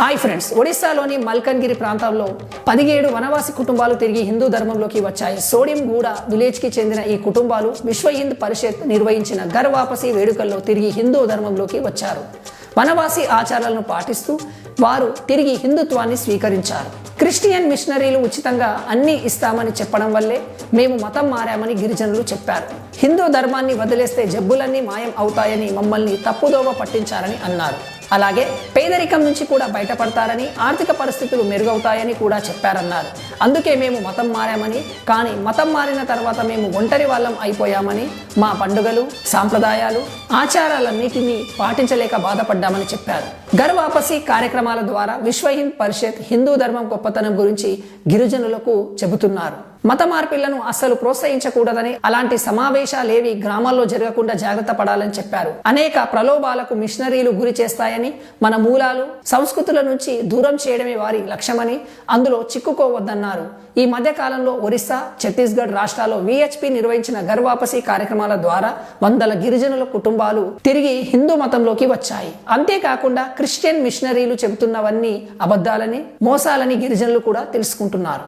Hi friends, ఒడిశాలోని మల్కన్గిరి ప్రాంతంలో 17 వనవాసి కుటుంబాలు తిరిగి హిందూ ధర్మంలోకి వచ్చాయి. సోడియంగూడ విలేజ్కి చెందిన ఈ కుటుంబాలు విశ్వ హింద్ పరిషత్ నిర్వహించిన ఘర్ వాపసీ వేడుకల్లో తిరిగి హిందూ ధర్మంలోకి వచ్చారు. వనవాసి ఆచారాలను పాటిస్తూ వారు తిరిగి హిందుత్వాన్ని స్వీకరించారు. క్రిస్టియన్ మిషనరీలు ఉచితంగా అన్నీ ఇస్తామని చెప్పడం వల్లే మేము మతం మారామని గిరిజనులు చెప్పారు. హిందూ ధర్మాన్ని వదిలేస్తే జబ్బులన్నీ మాయం అవుతాయని మమ్మల్ని తప్పుదోవ పట్టించారని అన్నారు. అలాగే పేదరికం నుంచి కూడా బయటపడతారని, ఆర్థిక పరిస్థితులు మెరుగవుతాయని కూడా చెప్పారన్నారు. అందుకే మేము మతం మారామని, కానీ మతం మారిన తర్వాత మేము ఒంటరి వాళ్ళం అయిపోయామని, మా పండుగలు, సాంప్రదాయాలు, ఆచారాలన్నిటినీ పాటించలేక బాధపడ్డామని చెప్పారు. ఘర్ వాపసీ కార్యక్రమాల ద్వారా విశ్వ హింద్ పరిషత్ హిందూ ధర్మం గొప్పతనం గురించి గిరిజనులకు చెబుతున్నారు. మత మార్పిళ్లను అస్సలు ప్రోత్సహించకూడదని, అలాంటి సమావేశాలేవి గ్రామాల్లో జరగకుండా జాగ్రత్త పడాలని చెప్పారు. అనేక ప్రలోభాలకు మిషనరీలు గురి చేస్తాయని, మన మూలాలు, సంస్కృతుల నుంచి దూరం చేయడమే వారి లక్ష్యమని, అందులో చిక్కుకోవద్దన్నారు. ఈ మధ్య కాలంలో ఒరిస్సా, ఛత్తీస్గఢ్ రాష్ట్రాల్లో విహెచ్పి నిర్వహించిన ఘర్ వాపసీ కార్యక్రమాల ద్వారా వందల గిరిజనుల కుటుంబాలు తిరిగి హిందూ మతంలోకి వచ్చాయి. అంతేకాకుండా క్రిస్టియన్ మిషనరీలు చెబుతున్నవన్నీ అబద్ధాలని, మోసాలని గిరిజనులు కూడా తెలుసుకుంటున్నారు.